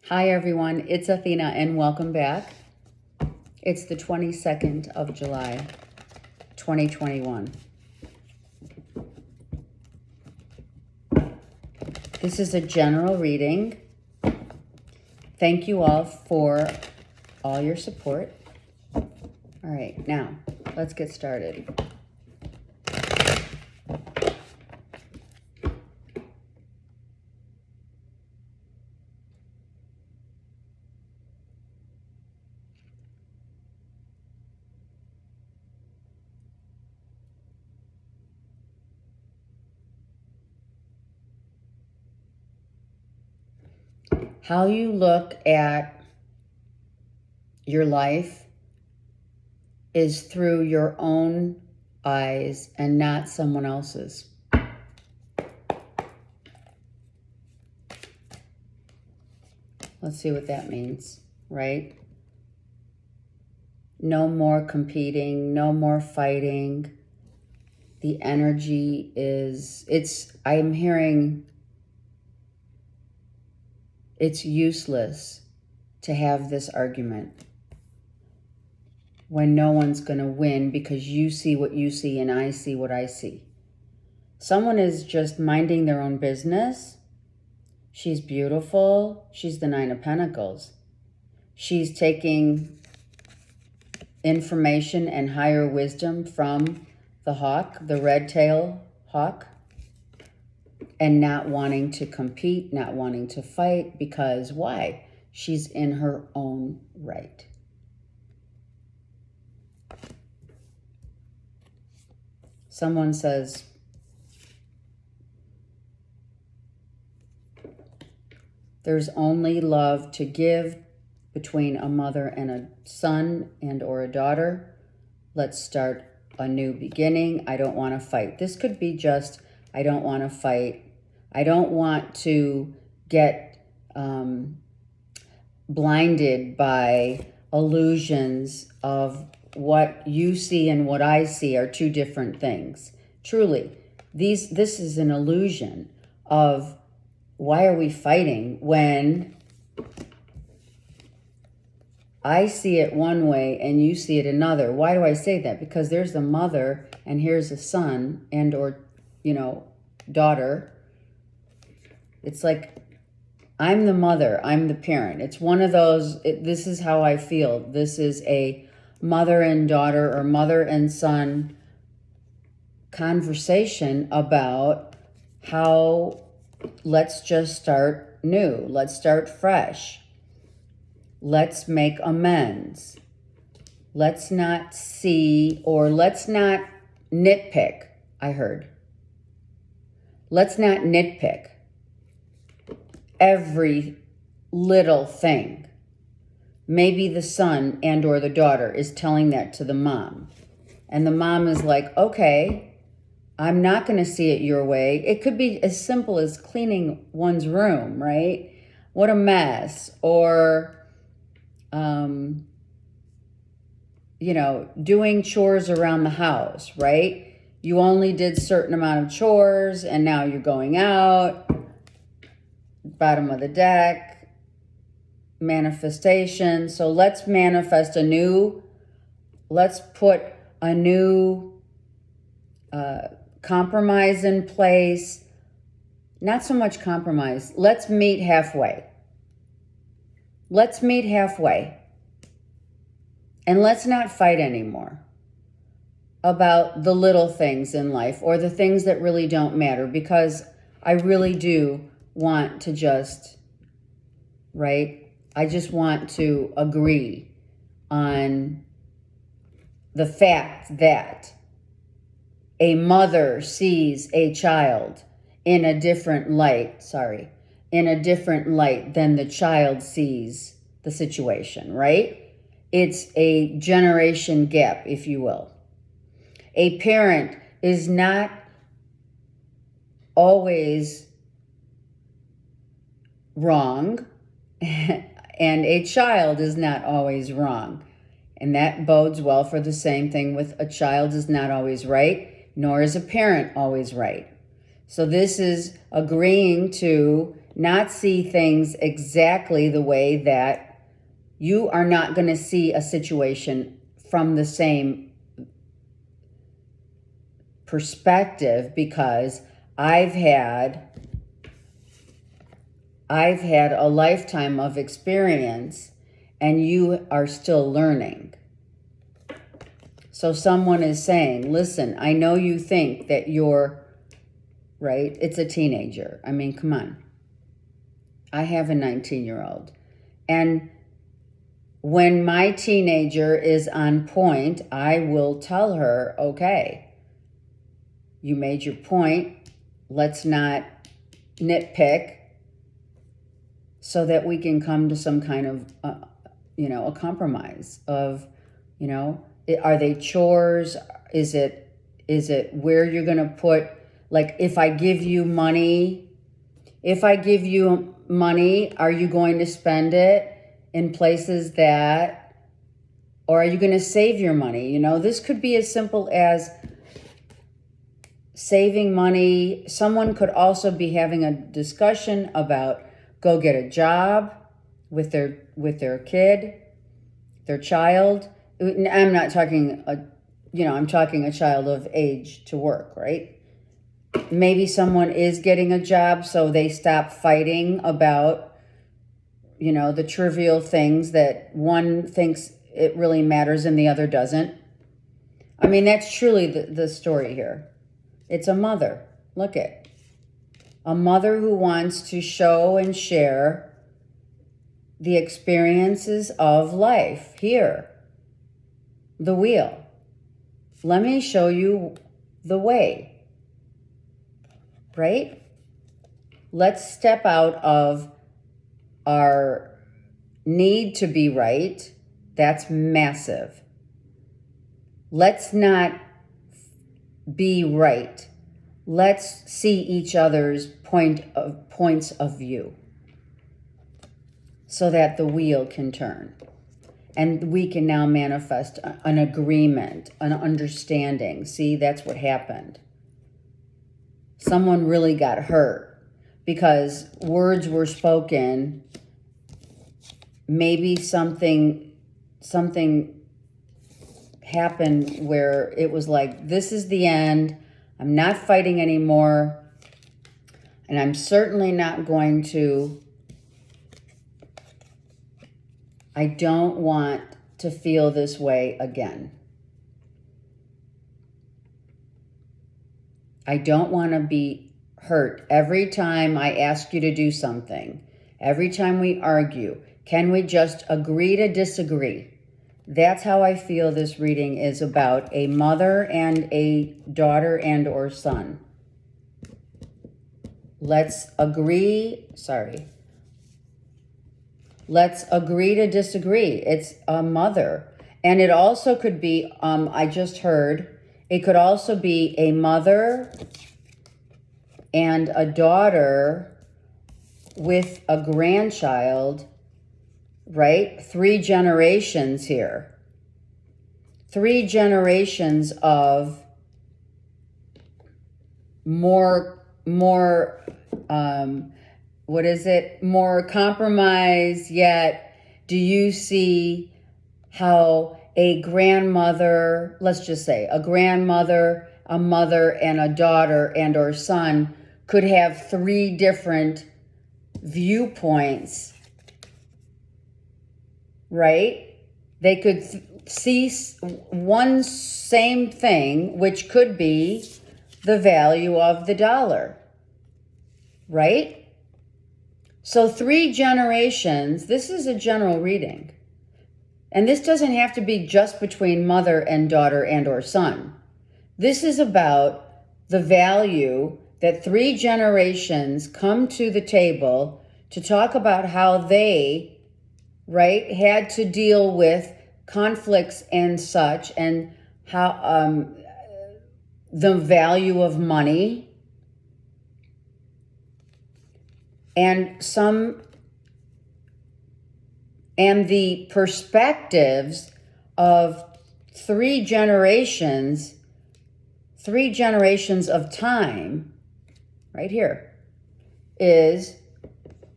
Hi everyone, it's Athena and welcome back. It's the 22nd of July, 2021. This is a general reading. Thank you all for all your support. All right, now let's get started. How you look at your life is through your own eyes and not someone else's. Let's see what that means, right? No more competing, no more fighting. The energy I'm hearing it's useless to have this argument when no one's going to win because you see what you see and I see what I see. Someone is just minding their own business. She's beautiful. She's the Nine of Pentacles. She's taking information and higher wisdom from the hawk, the red-tailed hawk, and not wanting to compete, not wanting to fight, because why? She's in her own right. Someone says, there's only love to give between a mother and a son and or a daughter. Let's start a new beginning. I don't want to fight. This could be just, I don't want to fight. I don't want to get blinded by illusions of what you see and what I see are two different things. Truly, this is an illusion of why are we fighting when I see it one way and you see it another. Why do I say that? Because there's a mother and here's a son and or, daughter. It's like, I'm the mother, I'm the parent. It's one of those, this is how I feel. This is a mother and daughter or mother and son conversation about how let's just start new. Let's start fresh. Let's make amends. Let's not see or let's not nitpick, I heard. Let's not nitpick every little thing. Maybe the son and or the daughter is telling that to the mom. And the mom is like, okay, I'm not going to see it your way. It could be as simple as cleaning one's room, right? What a mess. Or, doing chores around the house, right? You only did a certain amount of chores and now you're going out. Bottom of the deck, manifestation. So let's manifest let's put a new compromise in place. Not so much compromise. Let's meet halfway. Let's meet halfway. And let's not fight anymore about the little things in life or the things that really don't matter, because I really do want to just, right? I just want to agree on the fact that a mother sees a child in a different light, than the child sees the situation, right? It's a generation gap, if you will. A parent is not always wrong, and a child is not always wrong. And that bodes well for the same thing with a child is not always right, nor is a parent always right. So this is agreeing to not see things exactly the way that you are not going to see a situation from the same perspective, because I've had a lifetime of experience and you are still learning. So someone is saying, listen, I know you think that you're right. It's a teenager. I mean, come on. I have a 19-year-old. And when my teenager is on point, I will tell her, okay, you made your point. Let's not nitpick, so that we can come to some kind of, a compromise of, are they chores? Is it where you're going to put, like, if I give you money, are you going to spend it in places that, or are you going to save your money? This could be as simple as saving money. Someone could also be having a discussion about go get a job with their kid, their child. I'm not talking I'm talking a child of age to work, right? Maybe someone is getting a job, so they stop fighting about, the trivial things that one thinks it really matters and the other doesn't. I mean, that's truly the story here. It's a mother. Look at a mother who wants to show and share the experiences of life. Here, the wheel. Let me show you the way, right? Let's step out of our need to be right. That's massive. Let's not be right. Let's see each other's points of view, so that the wheel can turn. And we can now manifest an agreement, an understanding. See, that's what happened. Someone really got hurt because words were spoken. Maybe something happened where it was like, this is the end. I'm not fighting anymore. And I'm certainly not going to, I don't want to feel this way again. I don't want to be hurt every time I ask you to do something. Every time we argue, can we just agree to disagree? That's how I feel this reading is about a mother and a daughter and or son. Let's agree to disagree. It's a mother. And it also could be, I just heard, it could also be a mother and a daughter with a grandchild, right? 3 generations here. 3 generations of more compromise, yet do you see how a grandmother, let's just say a grandmother, a mother, and a daughter and or son could have 3 different viewpoints, right? They could see one same thing, which could be the value of the dollar, right? So 3 generations, this is a general reading. And this doesn't have to be just between mother and daughter and or son. This is about the value that 3 generations come to the table to talk about how they, right, had to deal with conflicts and such, and how the value of money, and the perspectives of 3 generations of time, right here, is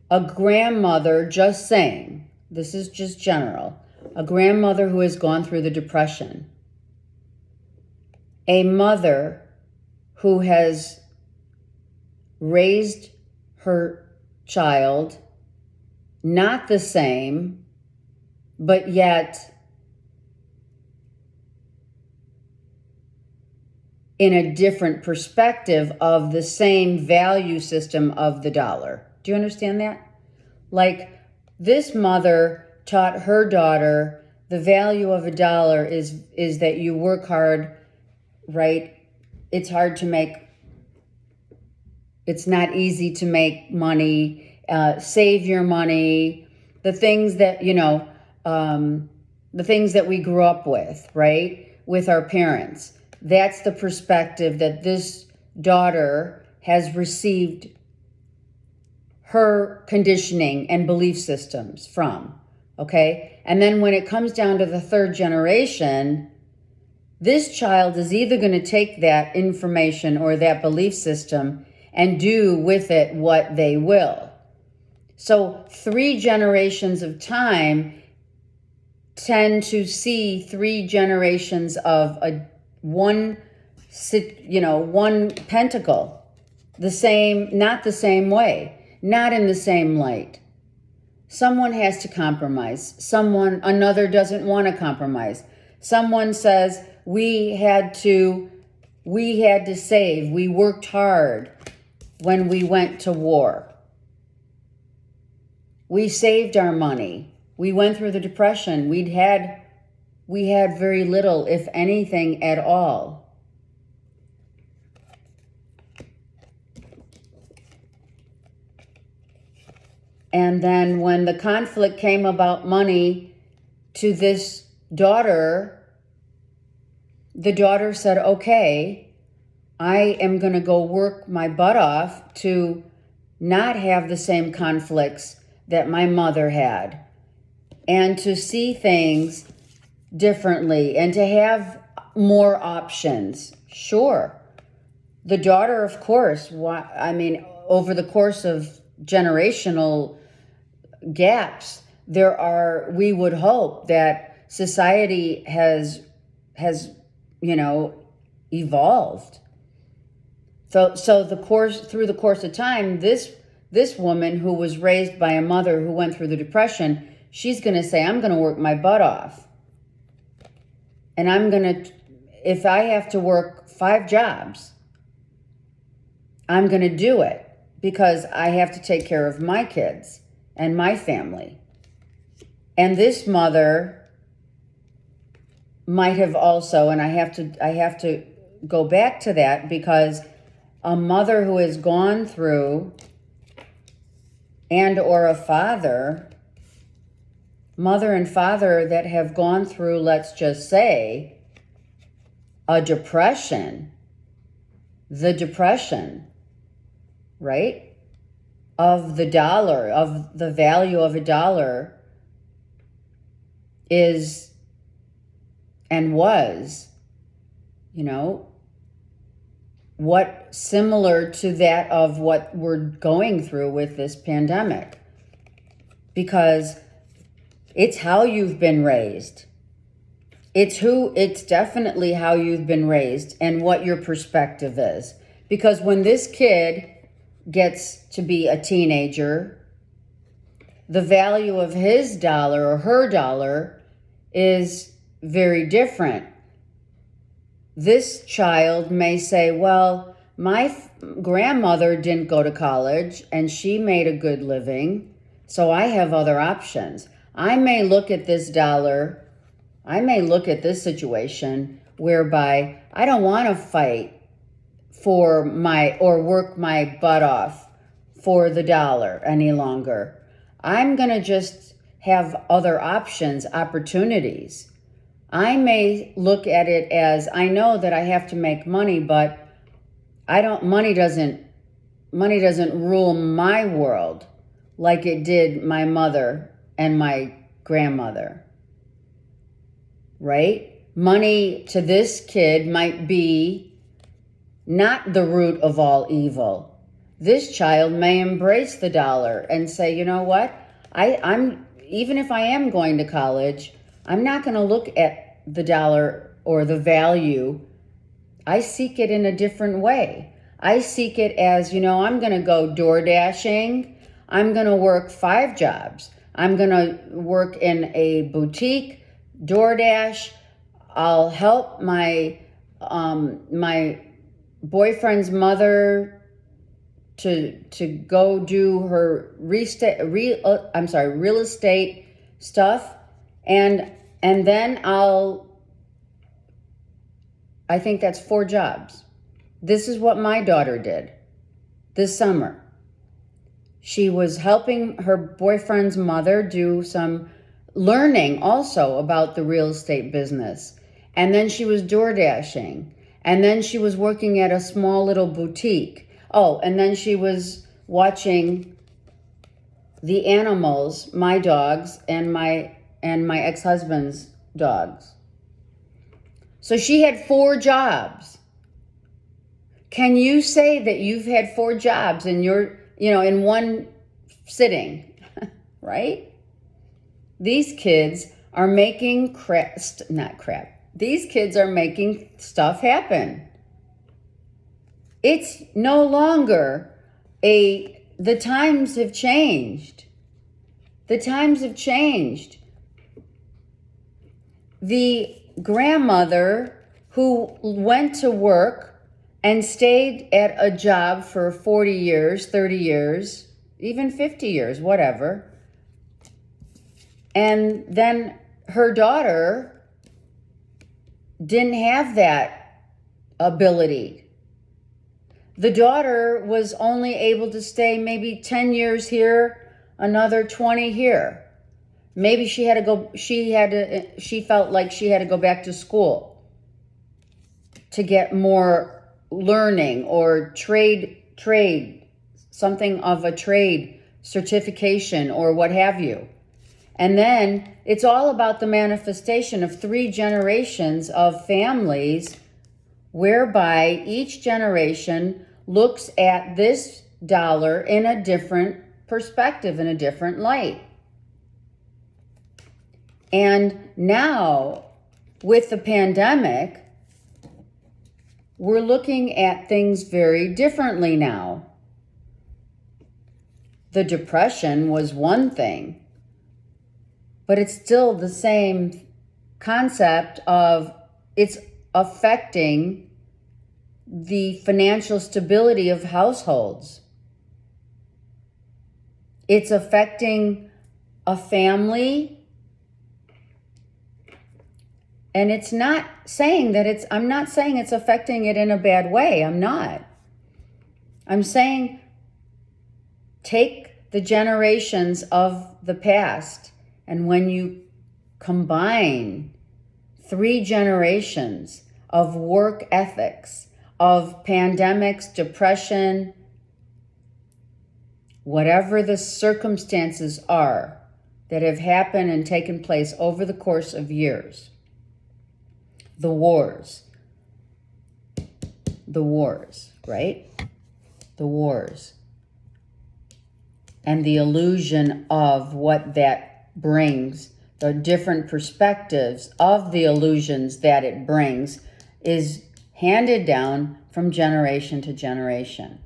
a grandmother, just saying, this is just general, a grandmother who has gone through the Depression, a mother who has raised her child not the same, but yet in a different perspective of the same value system of the dollar. Do you understand that? Like, this mother taught her daughter the value of a dollar is that you work hard, right? It's hard to make, it's not easy to make money, save your money, the things that, the things that we grew up with, right? With our parents. That's the perspective that this daughter has received her conditioning and belief systems from, okay? And then when it comes down to the third generation, this child is either going to take that information or that belief system and do with it what they will. So 3 generations of time tend to see 3 generations of one pentacle, not the same way, not in the same light. Someone has to compromise. Another doesn't want to compromise. Someone says, we had to save. We worked hard when we went to war. We saved our money. We went through the Depression. We had very little, if anything at all. And then when the conflict came about money to this daughter, the daughter said, okay, I am going to go work my butt off to not have the same conflicts that my mother had, and to see things differently and to have more options. Sure. The daughter, of course, over the course of generational gaps, we would hope that society has evolved. So through the course of time, this woman who was raised by a mother who went through the Depression, she's going to say, I'm going to work my butt off. And if I have to work 5 jobs, I'm going to do it because I have to take care of my kids and my family. And this mother might have also, and I have to go back to that, because a mother who has gone through, and or a mother and father that have gone through, let's just say, a depression, the depression, right? Of the dollar, of the value of a dollar is and was, what similar to that of what we're going through with this pandemic. Because it's how you've been raised. It's definitely how you've been raised and what your perspective is. Because when this kid gets to be a teenager, the value of his dollar or her dollar is very different. This child may say, well, my grandmother didn't go to college and she made a good living, so I have other options. I may look at this dollar, I may look at this situation whereby I don't want to fight or work my butt off for the dollar any longer. I'm going to just have other options, opportunities. I may look at it as, I know that I have to make money, but money doesn't rule my world like it did my mother and my grandmother, right? Money to this kid might be not the root of all evil. this child may embrace the dollar and say, you know what, I'm even if I am going to college, I'm not going to look at the dollar or the value. I seek it in a different way. I seek it as, I'm going to go door dashing. I'm going to work 5 jobs. I'm going to work in a boutique, DoorDash. I'll help my boyfriend's mother to go do her real estate stuff, and then I think that's 4 jobs. This is what my daughter did this summer. She was helping her boyfriend's mother do some learning also about the real estate business. And then she was door dashing. And then she was working at a small little boutique. Oh, and then she was watching the animals, my dogs and my ex-husband's dogs. So she had 4 jobs. Can you say that you've had 4 jobs in in one sitting, right? These kids are making These kids are making stuff happen. It's no longer the times have changed. The times have changed. The grandmother who went to work and stayed at a job for 40 years, 30 years, even 50 years, whatever. And then her daughter didn't have that ability. The daughter was only able to stay maybe 10 years here, another 20 here. Maybe she felt like she had to go back to school to get more learning or trade, something of a trade certification or what have you. And then it's all about the manifestation of 3 generations of families whereby each generation looks at this dollar in a different perspective, in a different light. And now, with the pandemic, we're looking at things very differently now. The Depression was one thing, but it's still the same concept of it's affecting the financial stability of households. It's affecting a family. And I'm not saying it's affecting it in a bad way. I'm not. I'm saying take the generations of the past, and when you combine 3 generations of work ethics, of pandemics, depression, whatever the circumstances are that have happened and taken place over the course of years, the wars, right? The wars. And the illusion of what that brings, the different perspectives of the illusions that it brings, is handed down from generation to generation.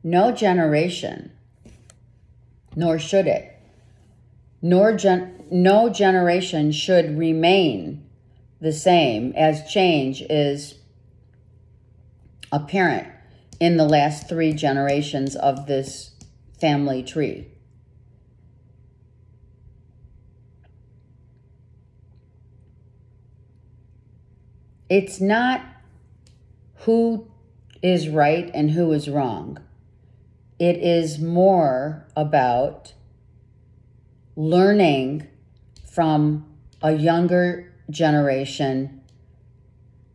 No generation, nor should it, no generation should remain the same as change is apparent in the last 3 generations of this family tree. It's not who is right and who is wrong. It is more about learning from a younger generation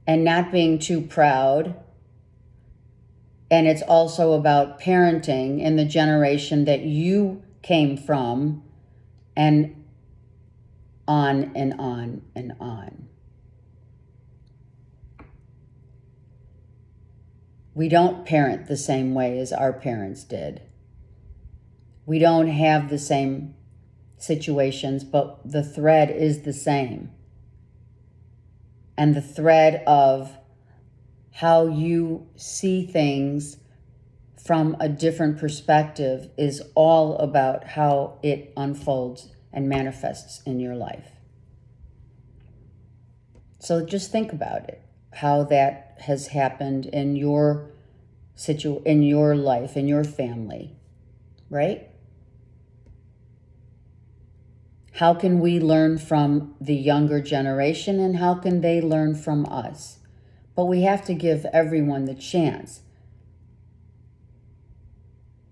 and not being too proud. And it's also about parenting in the generation that you came from, and on and on and on. We don't parent the same way as our parents did. We don't have the same situations, but the thread is the same. And the thread of how you see things from a different perspective is all about how it unfolds and manifests in your life. So just think about it, how that has happened in your in your life, in your family, right? How can we learn from the younger generation, and how can they learn from us? But we have to give everyone the chance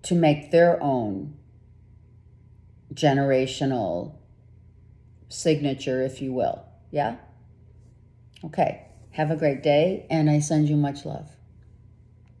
to make their own generational signature, if you will. Yeah? Okay. Have a great day, and I send you much love.